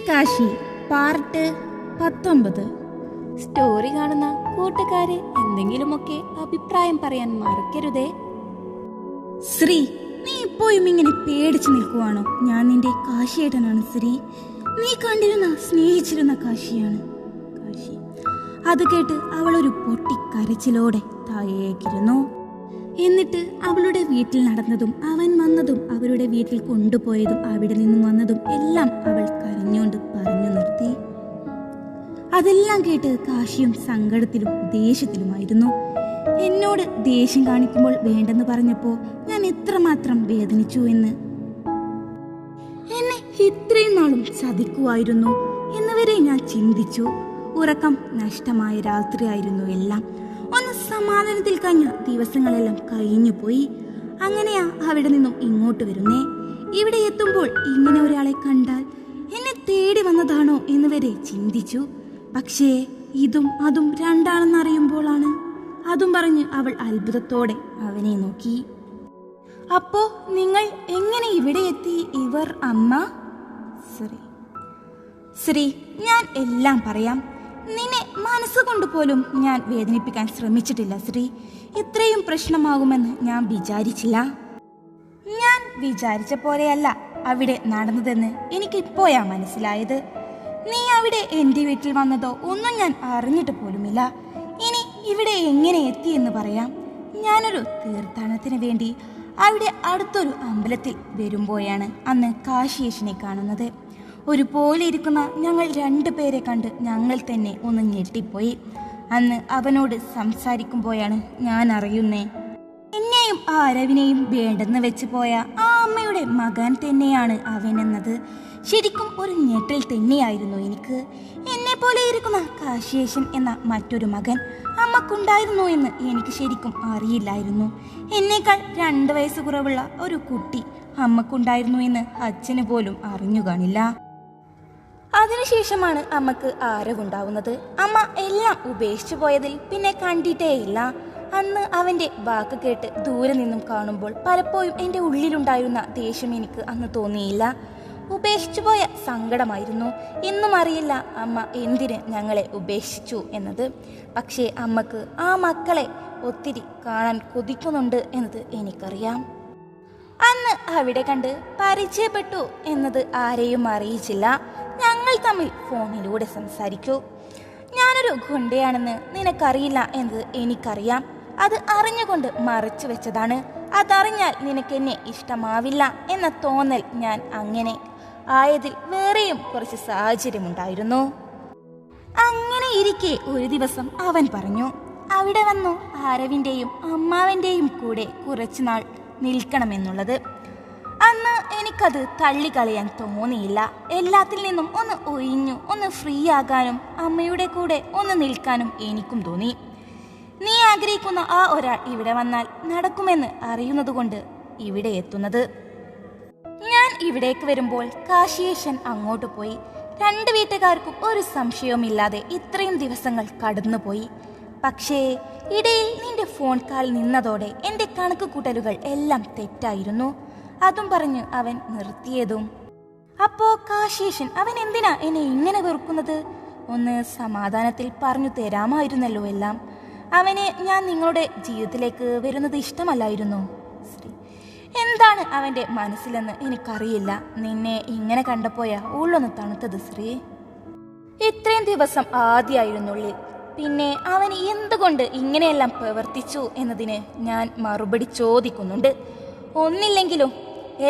Kashi part 19. Story കാണുന്ന കൂട്ടുകാരെ എന്തെങ്കിലുമൊക്കെ അഭിപ്രായം പറയാൻ മറക്കരുതേ. ശ്രീ, നീ ഇപ്പോഴും ഇങ്ങനെ പേടിച്ചു നിൽക്കുവാണോ? ഞാൻ നിന്റെ കാശിയേട്ടനാണ് ശ്രീ. നീ കണ്ടിരുന്ന സ്നേഹിച്ചിരുന്ന കാശിയാണ് കാശി. അത് കേട്ട് അവൾ ഒരു പൊട്ടിക്കരച്ചിലോടെ താഴേക്കിരുന്നു. എന്നിട്ട് അവളുടെ വീട്ടിൽ നടന്നതും അവൻ വന്നതും അവരുടെ വീട്ടിൽ കൊണ്ടുപോയതും അവിടെ നിന്നും വന്നതും എല്ലാം അവൾ കരഞ്ഞുകൊണ്ട് പറഞ്ഞു നിർത്തി. അതെല്ലാം കേട്ട് കാശിയും സങ്കടത്തിലും ദേഷ്യത്തിലുമായിരുന്നു. എന്നോട് ദേഷ്യം കാണിക്കുമ്പോൾ വേണ്ടെന്ന് പറഞ്ഞപ്പോൾ ഞാൻ എത്രമാത്രം വേദനിച്ചു എന്ന്. എന്നെ ഇത്രയും നാളും ചതിക്കുമായിരുന്നു എന്നുവരെ ഞാൻ ചിന്തിച്ചു. ഉറക്കം നഷ്ടമായ രാത്രിയായിരുന്നു എല്ലാം. ഒന്ന് സമാധാനത്തിൽ കഴിഞ്ഞ ദിവസങ്ങളെല്ലാം കഴിഞ്ഞു പോയി. അങ്ങനെയാ അവിടെ നിന്നും ഇങ്ങോട്ട് വരുന്നേ. ഇവിടെ എത്തുമ്പോൾ ഇങ്ങനെ ഒരാളെ കണ്ടാൽ എന്നെ തേടി വന്നതാണോ എന്ന് വരെ ചിന്തിച്ചു. പക്ഷേ ഇതും അതും രണ്ടാണെന്നറിയുമ്പോഴാണ്. അതും പറഞ്ഞ് അവൾ അത്ഭുതത്തോടെ അവനെ നോക്കി. അപ്പോ നിങ്ങൾ എങ്ങനെ ഇവിടെ എത്തി? ഇവർ അമ്മ? ശ്രീ, ഞാൻ എല്ലാം പറയാം. നിന്നെ മനസ്സുകൊണ്ട് പോലും ഞാൻ വേദനിപ്പിക്കാൻ ശ്രമിച്ചിട്ടില്ല ശ്രീ. ഇത്രയും പ്രശ്നമാകുമെന്ന് ഞാൻ വിചാരിച്ചില്ല. ഞാൻ വിചാരിച്ച പോലെയല്ല അവിടെ നടന്നതെന്ന് എനിക്കിപ്പോഴാ മനസ്സിലായത്. നീ അവിടെ എൻ്റെ വീട്ടിൽ വന്നതോ ഒന്നും ഞാൻ അറിഞ്ഞിട്ട് പോലുമില്ല. ഇനി ഇവിടെ എങ്ങനെ എത്തിയെന്ന് പറയാം. ഞാനൊരു തീർത്ഥാടനത്തിന് വേണ്ടി അവിടെ അടുത്തൊരു അമ്പലത്തിൽ വരുമ്പോഴാണ് അന്ന് കാശിയേശനെ കാണുന്നത്. ഒരുപോലെ ഇരിക്കുന്ന ഞങ്ങൾ രണ്ടുപേരെ കണ്ട് ഞങ്ങൾ തന്നെ ഒന്ന് ഞെട്ടിപ്പോയി. അന്ന് അവനോട് സംസാരിക്കുമ്പോഴാണ് ഞാൻ അറിയുന്നേ, എന്നെയും ആ അരവിനെയും വേണ്ടെന്ന് വെച്ച് പോയ ആ അമ്മയുടെ മകൻ തന്നെയാണ് അവനെന്നത്. ശരിക്കും ഒരു ഞെട്ടൽ തന്നെയായിരുന്നു എനിക്ക്. എന്നെ പോലെ ഇരിക്കുന്ന കാശിയേശൻ എന്ന മറ്റൊരു മകൻ അമ്മക്കുണ്ടായിരുന്നു എന്ന് എനിക്ക് ശരിക്കും അറിയില്ലായിരുന്നു. എന്നേക്കാൾ 2 വയസ്സ് കുറവുള്ള ഒരു കുട്ടി അമ്മക്കുണ്ടായിരുന്നു എന്ന് അച്ഛന് പോലും അറിഞ്ഞു കാണില്ല. അതിനുശേഷമാണ് അമ്മക്ക് ആരവുണ്ടാവുന്നത്. അമ്മ എല്ലാം ഉപേക്ഷിച്ചു പോയതിൽ പിന്നെ കണ്ടിട്ടേയില്ല. അന്ന് അവന്റെ വാക്ക് കേട്ട് ദൂരെ നിന്നും കാണുമ്പോൾ പലപ്പോഴും എൻ്റെ ഉള്ളിലുണ്ടായിരുന്ന ദേഷ്യം എനിക്ക് അന്ന് തോന്നിയില്ല. ഉപേക്ഷിച്ചു പോയ സങ്കടമായിരുന്നു. എന്നും അറിയില്ല അമ്മ എന്തിന് ഞങ്ങളെ ഉപേക്ഷിച്ചു എന്നത്. പക്ഷേ അമ്മക്ക് ആ മക്കളെ ഒത്തിരി കാണാൻ കൊതിക്കുന്നുണ്ട് എന്നത് എനിക്കറിയാം. അന്ന് അവിടെ കണ്ട് പരിചയപ്പെട്ടു എന്നത് ആരെയും അറിയിച്ചില്ല. ഞങ്ങൾ തമ്മിൽ ഫോണിലൂടെ സംസാരിച്ചു. ഞാനൊരു ഗുണ്ടയാണെന്ന് നിനക്കറിയില്ല എന്നത് എനിക്കറിയാം. അത് അറിഞ്ഞുകൊണ്ട് മറച്ചു വെച്ചതാണ്. അതറിഞ്ഞാൽ നിനക്കെന്നെ ഇഷ്ടമാവില്ല എന്ന തോന്നൽ ഞാൻ അങ്ങനെ ആയതിൽ വേറെയും കുറച്ച് സാഹചര്യമുണ്ടായിരുന്നു. അങ്ങനെ ഇരിക്കെ ഒരു ദിവസം അവൻ പറഞ്ഞു അവിടെ വന്നു ആരവിൻ്റെയും അമ്മാവൻ്റെയും കൂടെ കുറച്ചുനാൾ നിൽക്കണമെന്നുള്ളത്. അന്ന് എനിക്കത് തള്ളിക്കളയാൻ തോന്നിയില്ല. എല്ലാത്തിൽ നിന്നും ഒന്ന് ഒഴിഞ്ഞു ഒന്ന് ഫ്രീ ആകാനും അമ്മയുടെ കൂടെ ഒന്ന് നിൽക്കാനും എനിക്കും തോന്നി. നീ ആഗ്രഹിക്കുന്ന ആ ഒരാൾ ഇവിടെ വന്നാൽ നടക്കുമെന്ന് അറിയുന്നതുകൊണ്ട് ഇവിടെ എത്തുന്നത്. ഞാൻ ഇവിടേക്ക് വരുമ്പോൾ കാശിയേശൻ അങ്ങോട്ട് പോയി. 2 വീട്ടുകാർക്കും ഒരു സംശയവുമില്ലാതെ ഇത്രയും ദിവസങ്ങൾ കടന്നുപോയി. പക്ഷേ ഇടയിൽ നിന്റെ ഫോൺ കാൽ നിന്നതോടെ എൻ്റെ കണക്ക് കൂട്ടലുകൾ എല്ലാം തെറ്റായിരുന്നു. അതും പറഞ്ഞ് അവൻ നിർത്തിയതും. അപ്പോ കാശിയേശൻ അവൻ എന്തിനാ എന്നെ ഇങ്ങനെ വെറുക്കുന്നത്? ഒന്ന് സമാധാനത്തിൽ പറഞ്ഞു തരാമായിരുന്നല്ലോ എല്ലാം. അവന് ഞാൻ നിങ്ങളുടെ ജീവിതത്തിലേക്ക് വരുന്നത് ഇഷ്ടമല്ലായിരുന്നു. ശ്രീ, എന്താണ് അവൻ്റെ മനസ്സിലെന്ന് എനിക്കറിയില്ല. നിന്നെ ഇങ്ങനെ കണ്ടപ്പോയാ ഉള്ളൊന്ന് തണുത്തത് ശ്രീ. ഇത്രയും ദിവസം ആദ്യമായിരുന്നുള്ളിൽ. പിന്നെ അവന് എന്തുകൊണ്ട് ഇങ്ങനെയെല്ലാം പ്രവർത്തിച്ചു എന്നതിന് ഞാൻ മറുപടി ചോദിക്കുന്നുണ്ട്. ഒന്നില്ലെങ്കിലും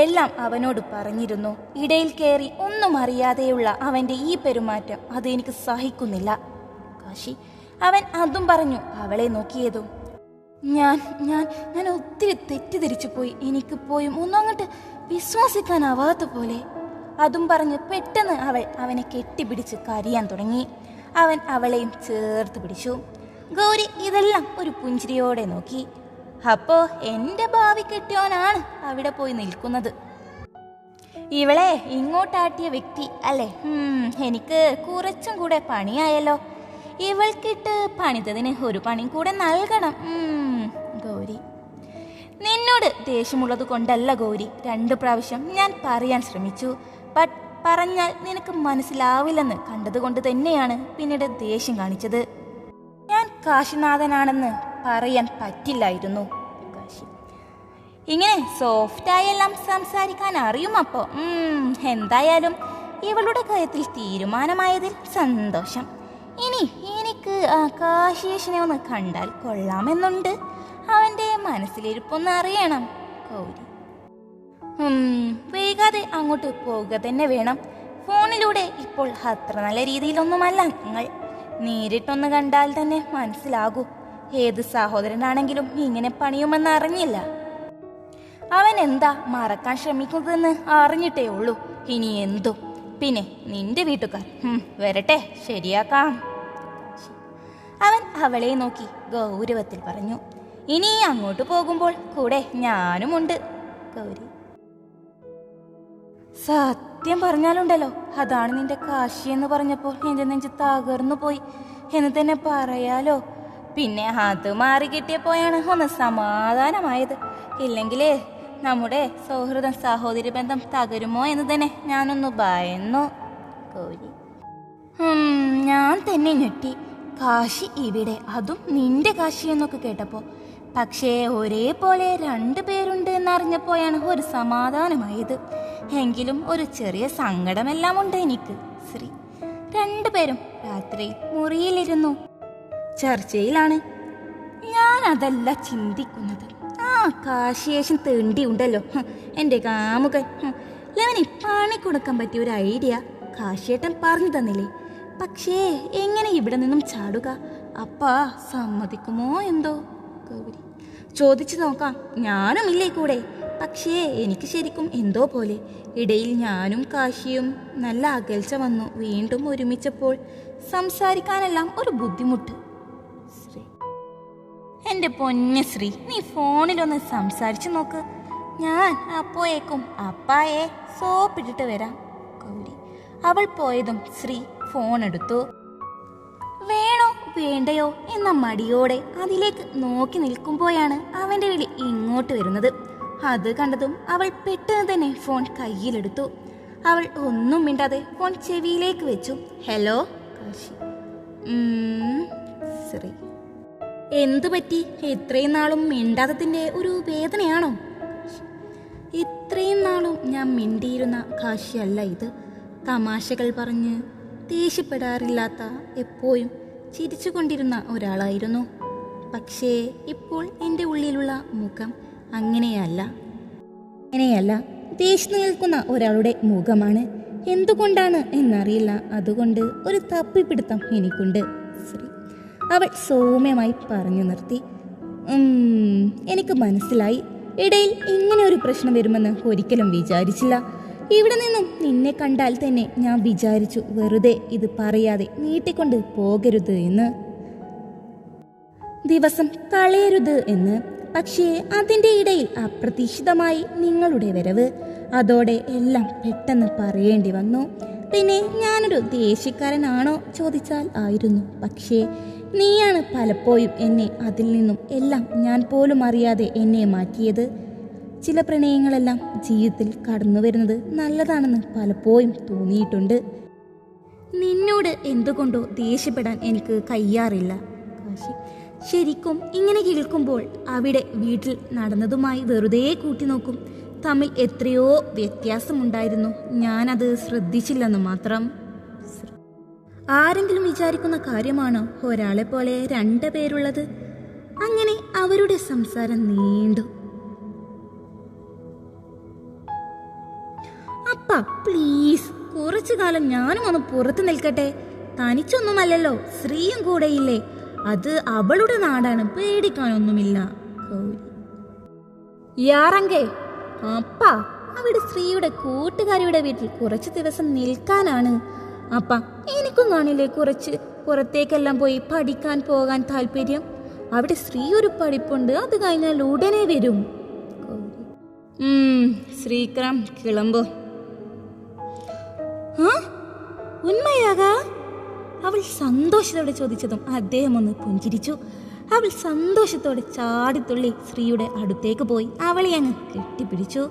എല്ലാം അവനോട് പറഞ്ഞിരുന്നു. ഇടയിൽ കയറി ഒന്നും അറിയാതെയുള്ള അവൻ്റെ ഈ പെരുമാറ്റം അത് എനിക്ക് സഹിക്കുന്നില്ല കാശി. അവൻ അതും പറഞ്ഞു അവളെ നോക്കിയതും. ഞാൻ ഞാൻ ഞാൻ ഒത്തിരി തെറ്റിദ്ധരിച്ചു പോയി. എനിക്ക് പോയും ഒന്നും അങ്ങോട്ട് വിശ്വസിക്കാനാവാത്ത പോലെ. അതും പറഞ്ഞ് പെട്ടെന്ന് അവൾ അവനെ കെട്ടിപ്പിടിച്ച് കരയാൻ തുടങ്ങി. അവൻ അവളെയും ചേർത്ത് പിടിച്ചു. ഗൗരി ഇതെല്ലാം ഒരു പുഞ്ചിരിയോടെ നോക്കി. അപ്പോ എൻ്റെ ഭാവി കെട്ടിയോനാണ് അവിടെ പോയി നിൽക്കുന്നത്. ഇവളെ ഇങ്ങോട്ടാട്ടിയ വ്യക്തി അല്ലേ? എനിക്ക് കുറച്ചും കൂടെ പണിയായല്ലോ. ഇവൾക്കിട്ട് പണിതതിന് ഒരു പണിയും കൂടെ നൽകണം. ഗൗരി, നിന്നോട് ദേഷ്യമുള്ളത് കൊണ്ടല്ല ഗൗരി 2 പ്രാവശ്യം ഞാൻ പറയാൻ ശ്രമിച്ചു. ബട്ട് പറഞ്ഞാൽ നിനക്ക് മനസ്സിലാവില്ലെന്ന് കണ്ടതുകൊണ്ട് തന്നെയാണ് പിന്നീട് ദേഷ്യം കാണിച്ചത്. ഞാൻ കാശിനാഥനാണെന്ന് പറയാൻ പറ്റില്ലായിരുന്നു. കാശി ഇങ്ങനെ സോഫ്റ്റായെല്ലാം സംസാരിക്കാൻ അറിയും. അപ്പോൾ എന്തായാലും ഇവളുടെ കാര്യത്തിൽ തീരുമാനമായതിൽ സന്തോഷം. ഇനി എനിക്ക് ആ കാശീഷിനെ ഒന്ന് കണ്ടാൽ കൊള്ളാമെന്നുണ്ട്. അവൻ്റെ മനസ്സിലിരിപ്പൊന്ന് അറിയണം. ഗൗരി വൈകാതെ അങ്ങോട്ട് പോവുക തന്നെ വേണം. ഫോണിലൂടെ ഇപ്പോൾ അത്ര നല്ല രീതിയിലൊന്നുമല്ല ഞങ്ങൾ. നേരിട്ടൊന്ന് കണ്ടാൽ തന്നെ മനസ്സിലാകൂ. ഏത് സഹോദരനാണെങ്കിലും ഇങ്ങനെ പണിയുമെന്ന് അറിഞ്ഞില്ല. അവൻ എന്താ മറക്കാൻ ശ്രമിക്കുന്നതെന്ന് അറിഞ്ഞിട്ടേ ഉള്ളൂ. ഇനി എന്തും. പിന്നെ നിന്റെ വീട്ടുകാർ വരട്ടെ, ശരിയാക്കാം. അവൻ അവളെ നോക്കി ഗൗരവത്തിൽ പറഞ്ഞു. ഇനി അങ്ങോട്ട് പോകുമ്പോൾ കൂടെ ഞാനുമുണ്ട്. ഗൗരി സത്യം പറഞ്ഞാലുണ്ടല്ലോ, അതാണ് നിന്റെ കാശി എന്ന് പറഞ്ഞപ്പോൾ എന്റെ നെഞ്ച് തകർന്നു പോയി എന്ന് തന്നെ പറയാലോ. പിന്നെ അത് മാറി കിട്ടിയപ്പോഴാണ് ഒന്ന് സമാധാനമായത്. ഇല്ലെങ്കിലേ നമ്മുടെ സൗഹൃദം സഹോദരി ബന്ധം തകരുമോ എന്ന് തന്നെ ഞാനൊന്ന് ഭയന്നു. ഗൗരി ഞാൻ തന്നെ ഞെട്ടി. കാശി ഇവിടെ, അതും നിന്റെ കാശി എന്നൊക്കെ കേട്ടപ്പോ. പക്ഷേ ഒരേപോലെ 2 പേരുണ്ട് എന്നറിഞ്ഞപ്പോഴാണ് ഒരു സമാധാനമായത്. എങ്കിലും ഒരു ചെറിയ സങ്കടമെല്ലാം ഉണ്ട് എനിക്ക്. ശ്രീ 2 പേരും രാത്രി മുറിയിലിരുന്നു ചർച്ചയിലാണ്. ഞാൻ അതല്ല ചിന്തിക്കുന്നത്. ആ കാശിയേഷൻ തേണ്ടി ഉണ്ടല്ലോ എൻ്റെ കാമുകൻ. ലെവനി പണി കൊടുക്കാൻ പറ്റിയ ഒരു ഐഡിയ കാശിയേട്ടൻ പറഞ്ഞു തന്നില്ലേ. പക്ഷേ എങ്ങനെ ഇവിടെ നിന്നും ചാടുക? അപ്പാ സമ്മതിക്കുമോ എന്തോ? ഗൗരി ചോദിച്ചു നോക്കാം. ഞാനും ഇല്ലേ കൂടെ. പക്ഷേ എനിക്ക് ശരിക്കും എന്തോ പോലെ. ഇടയിൽ ഞാനും കാശിയും നല്ല അകൽച്ച വന്നു. വീണ്ടും ഒരുമിച്ചപ്പോൾ സംസാരിക്കാനെല്ലാം ഒരു ബുദ്ധിമുട്ട്. ശ്രീ എൻ്റെ പൊന്നു ശ്രീ, നീ ഫോണിലൊന്ന് സംസാരിച്ചു നോക്ക്. ഞാൻ അപ്പോയേക്കും അപ്പായെ സോപ്പിട്ടിട്ട് വരാം. ഗൗരി അവൾ പോയതും ശ്രീ ഫോൺ എടുത്തു. വേണോ വേണ്ടയോ എന്ന മടിയോടെ അതിലേക്ക് നോക്കി നിൽക്കുമ്പോഴാണ് അവൻ്റെ വിളി ഇങ്ങോട്ട് വരുന്നത്. അത് കണ്ടതും അവൾ പെട്ടെന്ന് തന്നെ ഫോൺ കയ്യിലെടുത്തു. അവൾ ഒന്നും മിണ്ടാതെ ഫോൺ ചെവിയിലേക്ക് വെച്ചു. ഹലോ കാശി. ശ്രീ എന്തു പറ്റി? ഇത്രയും നാളും മിണ്ടാത്തതിൻ്റെ ഒരു വേദനയാണോ? ഇത്രയും നാളും ഞാൻ മിണ്ടിയിരുന്ന കാശിയല്ല ഇത്. തമാശകൾ പറഞ്ഞ് ദേഷ്യപ്പെടാറില്ലാത്ത, എപ്പോഴും ചിരിച്ചുകൊണ്ടിരുന്ന ഒരാളായിരുന്നു. പക്ഷേ ഇപ്പോൾ എൻ്റെ ഉള്ളിലുള്ള മുഖം അങ്ങനെയല്ല. ദേഷ്യം നിൽക്കുന്ന ഒരാളുടെ മുഖമാണ്. എന്തുകൊണ്ടാണ് എന്നറിയില്ല. അതുകൊണ്ട് ഒരു തപ്പിപ്പിടുത്തം എനിക്കുണ്ട്. ശ്രീ അവൾ സൗമ്യമായി പറഞ്ഞു നിർത്തി. എനിക്ക് മനസ്സിലായി. ഇടയിൽ ഇങ്ങനെ ഒരു പ്രശ്നം വരുമെന്ന് ഒരിക്കലും വിചാരിച്ചില്ല. ഇവിടെ നിന്നും നിന്നെ കണ്ടാൽ തന്നെ ഞാൻ വിചാരിച്ചു വെറുതെ ഇത് പറയാതെ നീട്ടിക്കൊണ്ട് പോകരുത് എന്ന്, ദിവസം കളയരുത് എന്ന്. പക്ഷേ അതിൻ്റെ ഇടയിൽ അപ്രതീക്ഷിതമായി നിങ്ങളുടെ വരവ്. അതോടെ എല്ലാം പെട്ടെന്ന് പറയേണ്ടി വന്നു. പിന്നെ ഞാനൊരു ദേഷ്യക്കാരനാണോ ചോദിച്ചാൽ ആയിരുന്നു. പക്ഷേ നീയാണ് പലപ്പോഴും എന്നെ അതിൽ നിന്നും എല്ലാം ഞാൻ പോലും അറിയാതെ എന്നെ മാറ്റിയത്. ചില പ്രണയങ്ങളെല്ലാം ജീവിതത്തിൽ കടന്നു വരുന്നത് നല്ലതാണെന്ന് പലപ്പോഴും തോന്നിയിട്ടുണ്ട്. നിന്നോട് എന്തുകൊണ്ടോ ദേഷ്യപ്പെടാൻ എനിക്ക് കഴിയാറില്ല കാശി. ശരിക്കും ഇങ്ങനെ കേൾക്കുമ്പോൾ അവിടെ വീട്ടിൽ നടന്നതുമായി വെറുതെ കൂട്ടി നോക്കും. തമ്മിൽ എത്രയോ വ്യത്യാസമുണ്ടായിരുന്നു. ഞാനത് ശ്രദ്ധിച്ചില്ലെന്ന് മാത്രം. ആരെങ്കിലും വിചാരിക്കുന്ന കാര്യമാണോ ഒരാളെ പോലെ 2 പേരുള്ളത്? അങ്ങനെ അവരുടെ സംസാരം നീണ്ടു. അപ്പ പ്ലീസ്, കുറച്ചു കാലം ഞാനും ഒന്ന് പുറത്തു നിൽക്കട്ടെ. തനിച്ചൊന്നുമല്ലല്ലോ, ശ്രീയും കൂടെയില്ലേ. അത് അവളുടെ നാടാണ്, പേടിക്കാനൊന്നുമില്ല. യാറങ്കേ അപ്പ അവിടെ ശ്രീയുടെ കൂട്ടുകാരിയുടെ വീട്ടിൽ കുറച്ചു ദിവസം നിൽക്കാനാണ്. അപ്പ എനിക്കും കാണില്ലേ കുറച്ച് പുറത്തേക്കെല്ലാം പോയി പഠിക്കാൻ പോകാൻ താല്പര്യം. അവിടെ ശ്രീ ഒരു പഠിപ്പുണ്ട്, അത് കഴിഞ്ഞാൽ ഉടനെ വരും. ശ്രീക്രം കിളമ്പോ ഉന്മയാകാ? അവൾ സന്തോഷത്തോടെ ചോദിച്ചതും അദ്ദേഹം ഒന്ന് പുഞ്ചിരിച്ചു. അവൾ സന്തോഷത്തോടെ ചാടിത്തുള്ളി ശ്രീയുടെ അടുത്തേക്ക് പോയി അവളെ അങ്ങ് കെട്ടിപ്പിടിച്ചു.